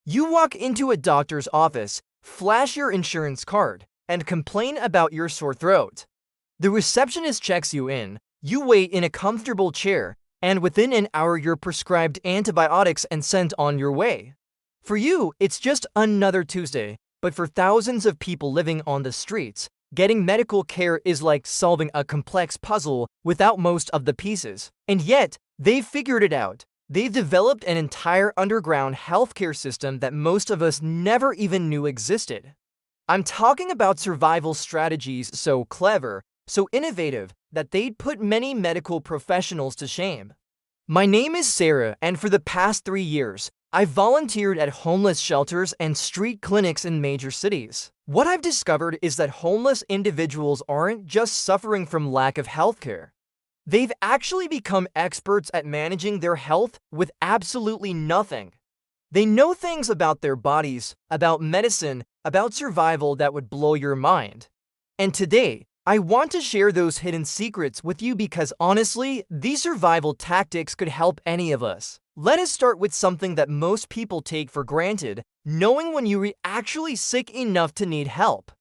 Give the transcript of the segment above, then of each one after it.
You walk into a doctor's office, flash your insurance card, and complain about your sore throat. The receptionist checks you in, you wait in a comfortable chair, and within an hour you're prescribed antibiotics and sent on your way. For you, it's just another Tuesday, but for thousands of people living on the streets, getting medical care is like solving a complex puzzle without most of the pieces. And yet, they've figured it out. They've developed an entire underground healthcare system that most of us never even knew existed. I'm talking about survival strategies so clever, so innovative, that they'd put many medical professionals to shame. My name is Sarah, and for the past 3 years, I've volunteered at homeless shelters and street clinics in major cities. What I've discovered is that homeless individuals aren't just suffering from lack of healthcare. They've actually become experts at managing their health with absolutely nothing. They know things about their bodies, about medicine, about survival that would blow your mind. And today, I want to share those hidden secrets with you because honestly, these survival tactics could help any of us. Let us start with something that most people take for granted, knowing when you're actually sick enough to need help.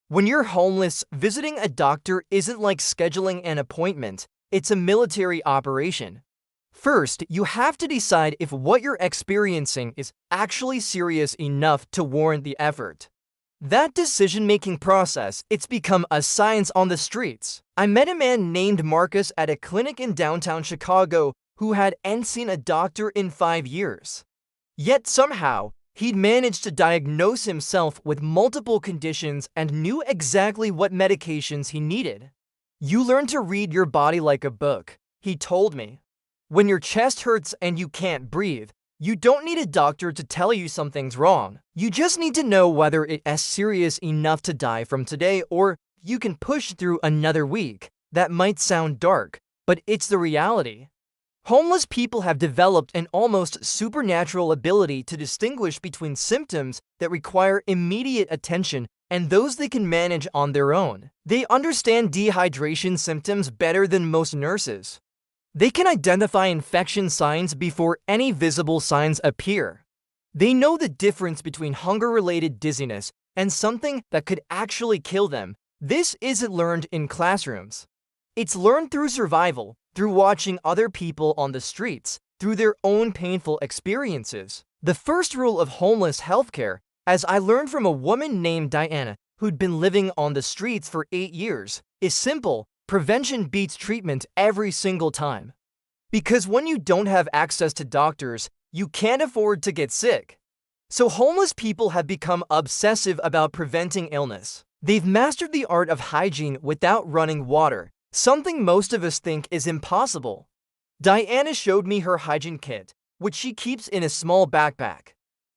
When you're homeless, visiting a doctor isn't like scheduling an appointment. It's a military operation. First, you have to decide if what you're experiencing is actually serious enough to warrant the effort. That decision-making process, it's become a science on the streets. I met a man named Marcus at a clinic in downtown Chicago who hadn't seen a doctor in 5 years. Yet somehow, he'd managed to diagnose himself with multiple conditions and knew exactly what medications he needed. You learn to read your body like a book, he told me. When your chest hurts and you can't breathe, you don't need a doctor to tell you something's wrong. You just need to know whether it's serious enough to die from today or you can push through another week. That might sound dark, but it's the reality. Homeless people have developed an almost supernatural ability to distinguish between symptoms that require immediate attention and those they can manage on their own. They understand dehydration symptoms better than most nurses. They can identify infection signs before any visible signs appear. They know the difference between hunger-related dizziness and something that could actually kill them. This isn't learned in classrooms. It's learned through survival, through watching other people on the streets, through their own painful experiences. The first rule of homeless healthcare, as I learned from a woman named Diana who'd been living on the streets for 8 years, is simple: prevention beats treatment every single time. Because when you don't have access to doctors, you can't afford to get sick. So homeless people have become obsessive about preventing illness. They've mastered the art of hygiene without running water, something most of us think is impossible. Diana showed me her hygiene kit, which she keeps in a small backpack.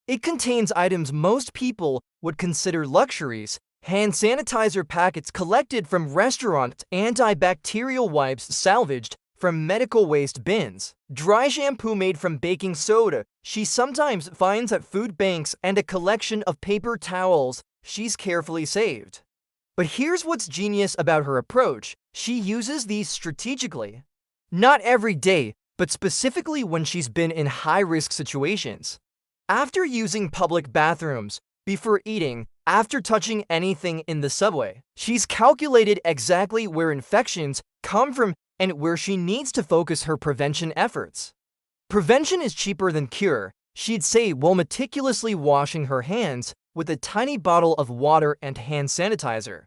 It contains items most people would consider luxuries: hand sanitizer packets collected from restaurants, antibacterial wipes salvaged from medical waste bins, dry shampoo made from baking soda she sometimes finds at food banks, and a collection of paper towels she's carefully saved. But here's what's genius about her approach: she uses these strategically. Not every day, but specifically when she's been in high-risk situations. After using public bathrooms, before eating, after touching anything in the subway, she's calculated exactly where infections come from and where she needs to focus her prevention efforts. Prevention is cheaper than cure, she'd say while meticulously washing her hands with a tiny bottle of water and hand sanitizer.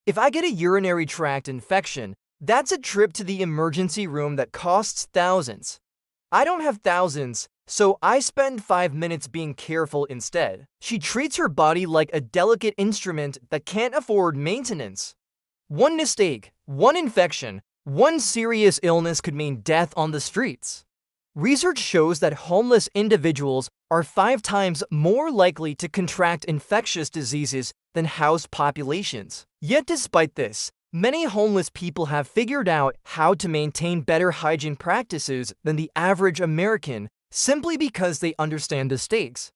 If I get a urinary tract infection, that's a trip to the emergency room that costs thousands. I don't have thousands, so I spend 5 minutes being careful instead. She treats her body like a delicate instrument that can't afford maintenance. One mistake, one infection, one serious illness could mean death on the streets. Research shows that homeless individuals are 5 times more likely to contract infectious diseases than house populations. Yet despite this, many homeless people have figured out how to maintain better hygiene practices than the average American simply because they understand the stakes.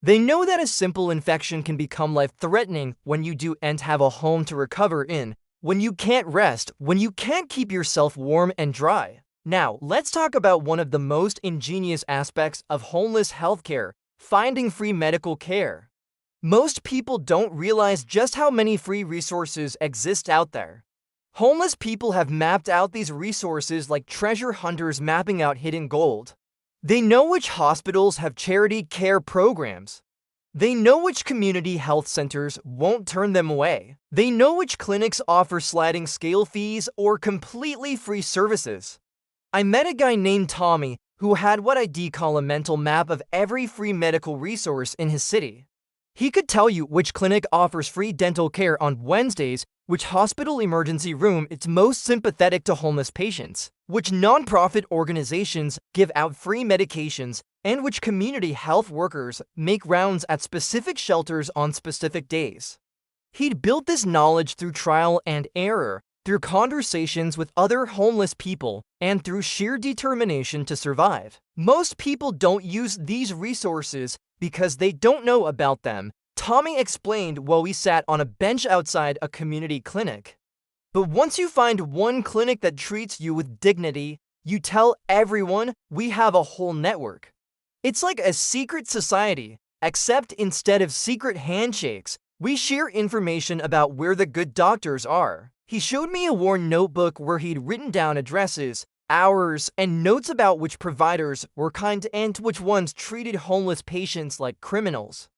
They know that a simple infection can become life-threatening when you don't have a home to recover in, when you can't rest, when you can't keep yourself warm and dry. Now, let's talk about one of the most ingenious aspects of homeless healthcare: Finding free medical care. Most people don't realize just how many free resources exist out there. Homeless people have mapped out these resources like treasure hunters mapping out hidden gold. They know which hospitals have charity care programs. They know which community health centers won't turn them away. They know which clinics offer sliding scale fees or completely free services. I met a guy named Tommy who had what I'd call a mental map of every free medical resource in his city. He could tell you which clinic offers free dental care on Wednesdays, which hospital emergency room is most sympathetic to homeless patients, which nonprofit organizations give out free medications, and which community health workers make rounds at specific shelters on specific days. He'd built this knowledge through trial and error, through conversations with other homeless people, and through sheer determination to survive. Most people don't use these resources because they don't know about them, Tommy explained while we sat on a bench outside a community clinic. But once you find one clinic that treats you with dignity, you tell everyone we have a whole network. It's like a secret society, except instead of secret handshakes, we share information about where the good doctors are. He showed me a worn notebook where he'd written down addresses, hours, and notes about which providers were kind and which ones treated homeless patients like criminals.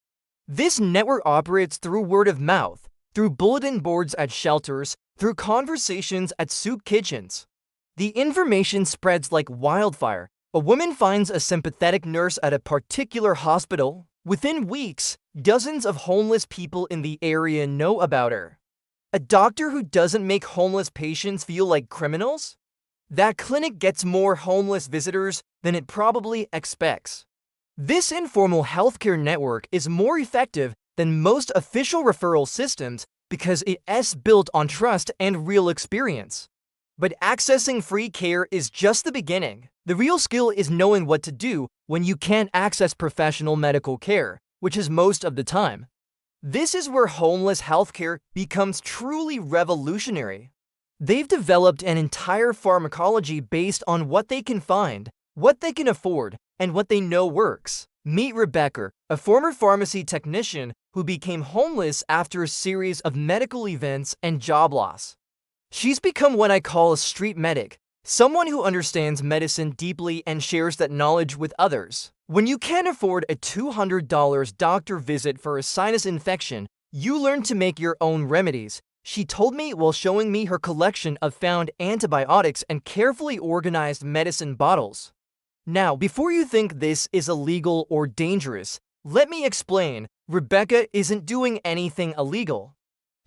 This network operates through word of mouth, through bulletin boards at shelters, through conversations at soup kitchens. The information spreads like wildfire. A woman finds a sympathetic nurse at a particular hospital. Within weeks, dozens of homeless people in the area know about her. A doctor who doesn't make homeless patients feel like criminals? That clinic gets more homeless visitors than it probably expects. This informal healthcare network is more effective than most official referral systems because it is built on trust and real experience. But accessing free care is just the beginning. The real skill is knowing what to do when you can't access professional medical care, which is most of the time. This is where homeless healthcare becomes truly revolutionary. They've developed an entire pharmacology based on what they can find, what they can afford, and what they know works. Meet Rebecca, a former pharmacy technician who became homeless after a series of medical events and job loss. She's become what I call a street medic, someone who understands medicine deeply and shares that knowledge with others. When you can't afford a $200 doctor visit for a sinus infection, you learn to make your own remedies, she told me while showing me her collection of found antibiotics and carefully organized medicine bottles. Now, before you think this is illegal or dangerous, let me explain. Rebecca isn't doing anything illegal.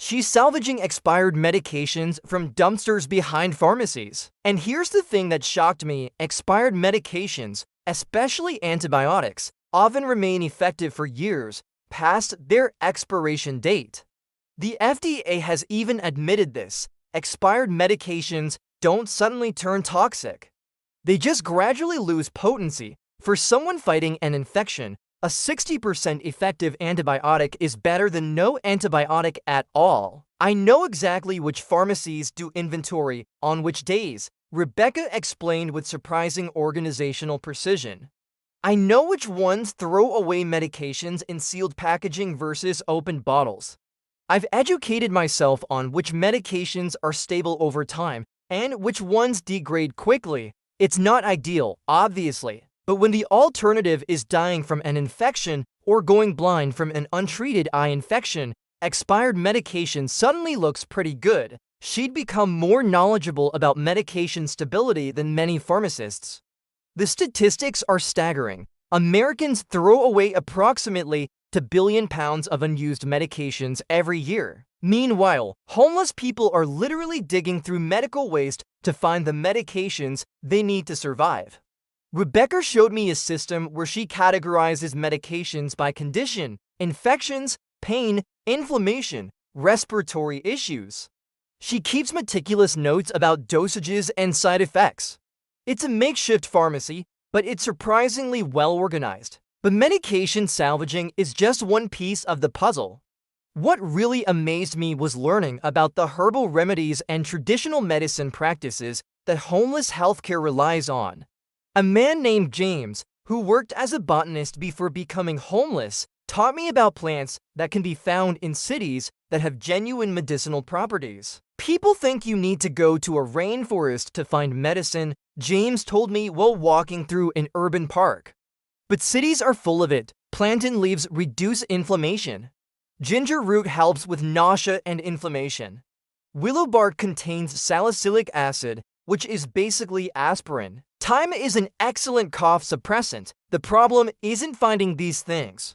She's salvaging expired medications from dumpsters behind pharmacies. And here's the thing that shocked me: expired medications, especially antibiotics, often remain effective for years past their expiration date. The FDA has even admitted this. Expired medications don't suddenly turn toxic. They just gradually lose potency. For someone fighting an infection, a 60% effective antibiotic is better than no antibiotic at all. I know exactly which pharmacies do inventory on which days, Rebecca explained with surprising organizational precision. I know which ones throw away medications in sealed packaging versus open bottles. I've educated myself on which medications are stable over time and which ones degrade quickly. It's not ideal, obviously, but when the alternative is dying from an infection or going blind from an untreated eye infection, expired medication suddenly looks pretty good. She'd become more knowledgeable about medication stability than many pharmacists. The statistics are staggering. Americans throw away approximately 2 billion pounds of unused medications every year. Meanwhile, homeless people are literally digging through medical waste to find the medications they need to survive. Rebecca showed me a system where she categorizes medications by condition: infections, pain, inflammation, respiratory issues. She keeps meticulous notes about dosages and side effects. It's a makeshift pharmacy, but it's surprisingly well organized. But medication salvaging is just one piece of the puzzle. What really amazed me was learning about the herbal remedies and traditional medicine practices that homeless healthcare relies on. A man named James, who worked as a botanist before becoming homeless, taught me about plants that can be found in cities that have genuine medicinal properties. People think you need to go to a rainforest to find medicine, James told me while walking through an urban park. But cities are full of it. Plantain leaves reduce inflammation. Ginger root helps with nausea and inflammation. Willow bark contains salicylic acid, which is basically aspirin. Thyme is an excellent cough suppressant. The problem isn't finding these things.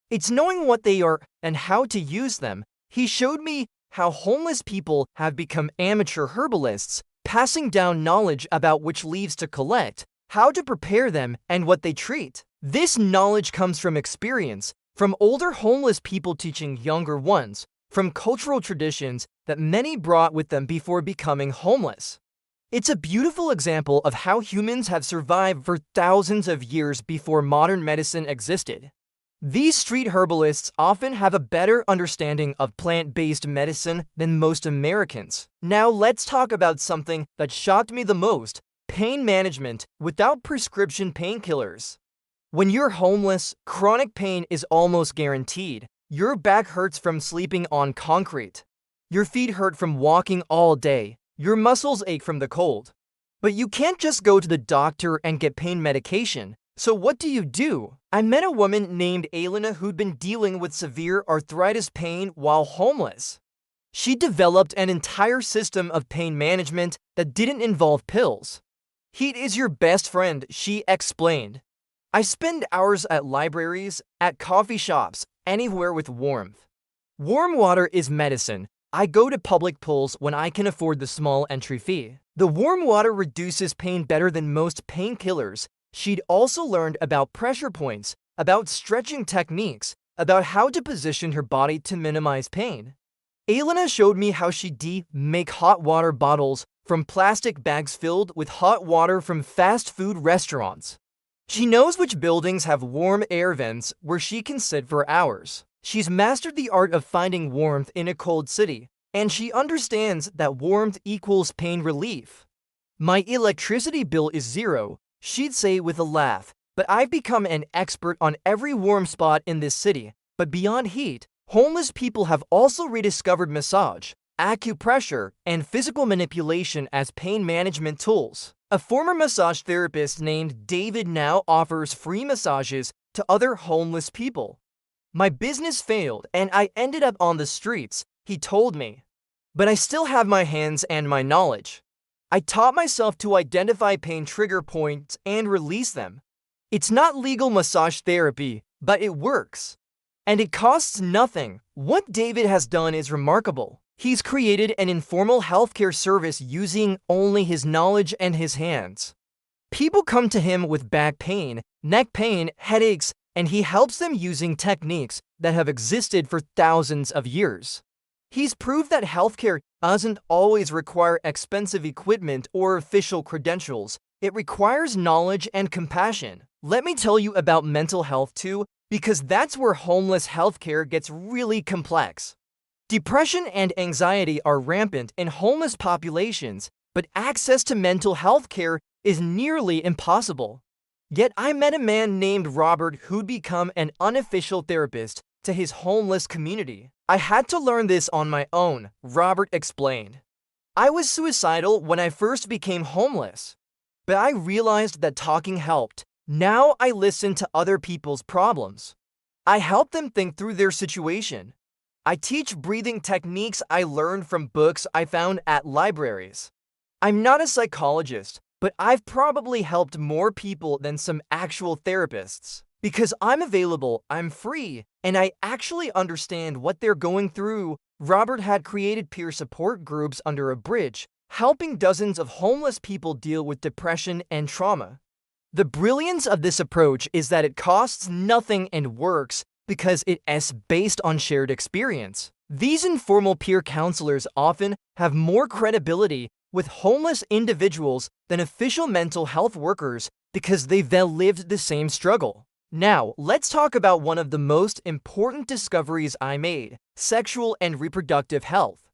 It's knowing what they are and how to use them. He showed me how homeless people have become amateur herbalists, passing down knowledge about which leaves to collect, how to prepare them, and what they treat. This knowledge comes from experience, from older homeless people teaching younger ones, from cultural traditions that many brought with them before becoming homeless. It's a beautiful example of how humans have survived for thousands of years before modern medicine existed. These street herbalists often have a better understanding of plant-based medicine than most Americans. Now let's talk about something that shocked me the most: pain management without prescription painkillers. When you're homeless, chronic pain is almost guaranteed. Your back hurts from sleeping on concrete. Your feet hurt from walking all day. Your muscles ache from the cold. But you can't just go to the doctor and get pain medication. So what do? I met a woman named Elena who'd been dealing with severe arthritis pain while homeless. She developed an entire system of pain management that didn't involve pills. Heat is your best friend, she explained. I spend hours at libraries, at coffee shops, anywhere with warmth. Warm water is medicine. I go to public pools when I can afford the small entry fee. The warm water reduces pain better than most painkillers. She'd also learned about pressure points, about stretching techniques, about how to position her body to minimize pain. Elena showed me how she'd make hot water bottles from plastic bags filled with hot water from fast food restaurants. She knows which buildings have warm air vents where she can sit for hours. She's mastered the art of finding warmth in a cold city, and she understands that warmth equals pain relief. My electricity bill is zero, she'd say with a laugh, but I've become an expert on every warm spot in this city. But beyond heat, homeless people have also rediscovered massage, acupressure, and physical manipulation as pain management tools. A former massage therapist named David now offers free massages to other homeless people. My business failed and I ended up on the streets, he told me. But I still have my hands and my knowledge. I taught myself to identify pain trigger points and release them. It's not legal massage therapy, but it works. And it costs nothing. What David has done is remarkable. He's created an informal healthcare service using only his knowledge and his hands. People come to him with back pain, neck pain, headaches, and he helps them using techniques that have existed for thousands of years. He's proved that healthcare doesn't always require expensive equipment or official credentials. It requires knowledge and compassion. Let me tell you about mental health too, because that's where homeless healthcare gets really complex. Depression and anxiety are rampant in homeless populations, but access to mental health care is nearly impossible. Yet I met a man named Robert who'd become an unofficial therapist to his homeless community. I had to learn this on my own, Robert explained. I was suicidal when I first became homeless, but I realized that talking helped. Now I listen to other people's problems. I help them think through their situation. I teach breathing techniques I learned from books I found at libraries. I'm not a psychologist, but I've probably helped more people than some actual therapists. Because I'm available, I'm free, and I actually understand what they're going through. Robert had created peer support groups under a bridge, helping dozens of homeless people deal with depression and trauma. The brilliance of this approach is that it costs nothing and works because it is based on shared experience. These informal peer counselors often have more credibility with homeless individuals than official mental health workers because they've lived the same struggle. Now, let's talk about one of the most important discoveries I made: sexual and reproductive health.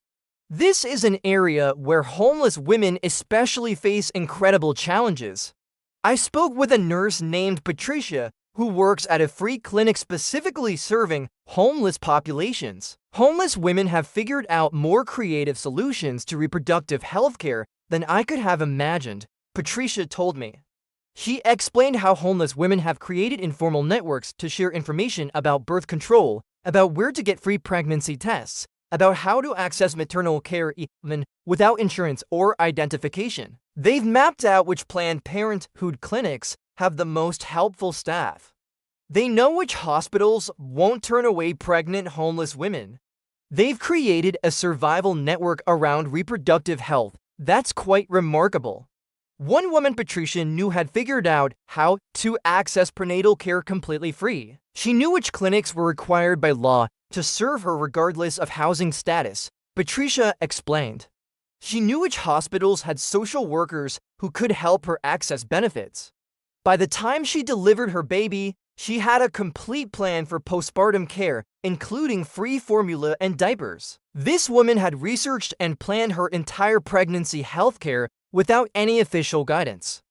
This is an area where homeless women especially face incredible challenges. I spoke with a nurse named Patricia who works at a free clinic specifically serving homeless populations. Homeless women have figured out more creative solutions to reproductive health care than I could have imagined, Patricia told me. She explained how homeless women have created informal networks to share information about birth control, about where to get free pregnancy tests, about how to access maternal care even without insurance or identification. They've mapped out which Planned Parenthood clinics have the most helpful staff. They know which hospitals won't turn away pregnant homeless women. They've created a survival network around reproductive health that's quite remarkable. One woman Patricia knew had figured out how to access prenatal care completely free. She knew which clinics were required by law to serve her regardless of housing status, Patricia explained. She knew which hospitals had social workers who could help her access benefits. By the time she delivered her baby, she had a complete plan for postpartum care, including free formula and diapers. This woman had researched and planned her entire pregnancy health care without any official guidance.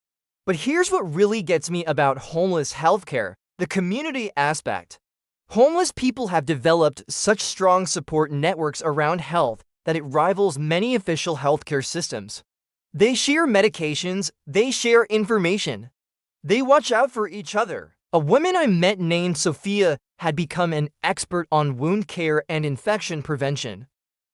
But here's what really gets me about homeless healthcare: the community aspect. Homeless people have developed such strong support networks around health that it rivals many official healthcare systems. They share medications, they share information. They watch out for each other. A woman I met named Sophia had become an expert on wound care and infection prevention.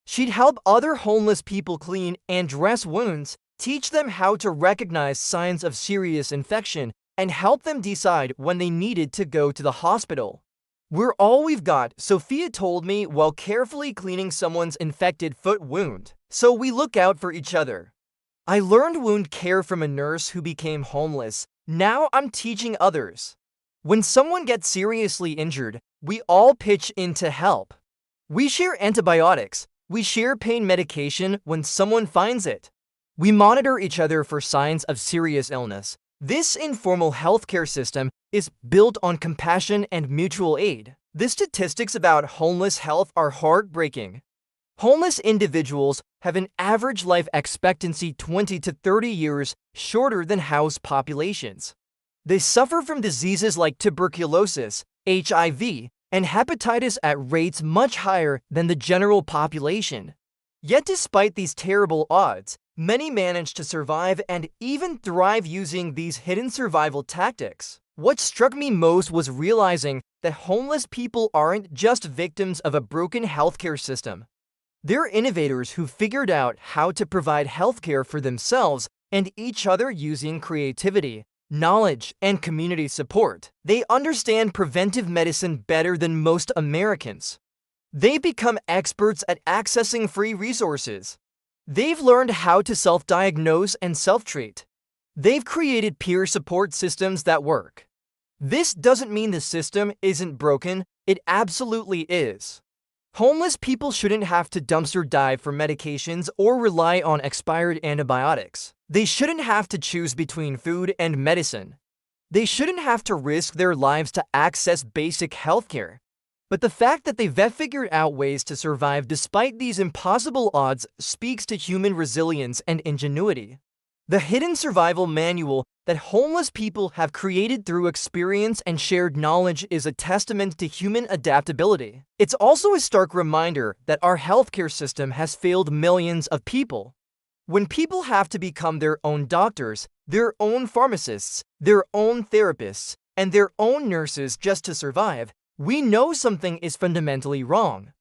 She'd help other homeless people clean and dress wounds, teach them how to recognize signs of serious infection, and help them decide when they needed to go to the hospital. "We're all we've got," Sophia told me while carefully cleaning someone's infected foot wound. "So we look out for each other." I learned wound care from a nurse who became homeless. Now I'm teaching others. When someone gets seriously injured, we all pitch in to help. We share antibiotics. We share pain medication when someone finds it. We monitor each other for signs of serious illness. This informal healthcare system is built on compassion and mutual aid. The statistics about homeless health are heartbreaking. Homeless individuals have an average life expectancy 20 to 30 years shorter than house populations. They suffer from diseases like tuberculosis, HIV, and hepatitis at rates much higher than the general population. Yet despite these terrible odds, many manage to survive and even thrive using these hidden survival tactics. What struck me most was realizing that homeless people aren't just victims of a broken healthcare system. They're innovators who figured out how to provide healthcare for themselves and each other using creativity, knowledge, and community support. They understand preventive medicine better than most Americans. They become experts at accessing free resources. They've learned how to self-diagnose and self-treat. They've created peer support systems that work. This doesn't mean the system isn't broken. It absolutely is. Homeless people shouldn't have to dumpster dive for medications or rely on expired antibiotics. They shouldn't have to choose between food and medicine. They shouldn't have to risk their lives to access basic healthcare. But the fact that they've figured out ways to survive despite these impossible odds speaks to human resilience and ingenuity. The hidden survival manual that homeless people have created through experience and shared knowledge is a testament to human adaptability. It's also a stark reminder that our healthcare system has failed millions of people. When people have to become their own doctors, their own pharmacists, their own therapists, and their own nurses just to survive, we know something is fundamentally wrong.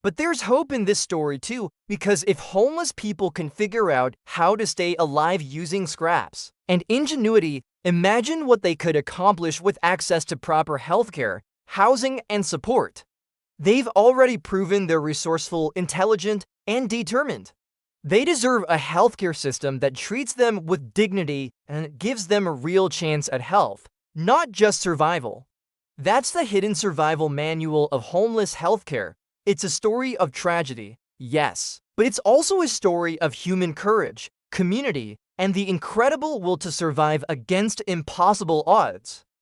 But there's hope in this story too, because if homeless people can figure out how to stay alive using scraps and ingenuity, imagine what they could accomplish with access to proper healthcare, housing, and support. They've already proven they're resourceful, intelligent, and determined. They deserve a healthcare system that treats them with dignity and gives them a real chance at health, not just survival. That's the hidden survival manual of homeless healthcare. It's a story of tragedy, yes, but it's also a story of human courage, community, and the incredible will to survive against impossible odds.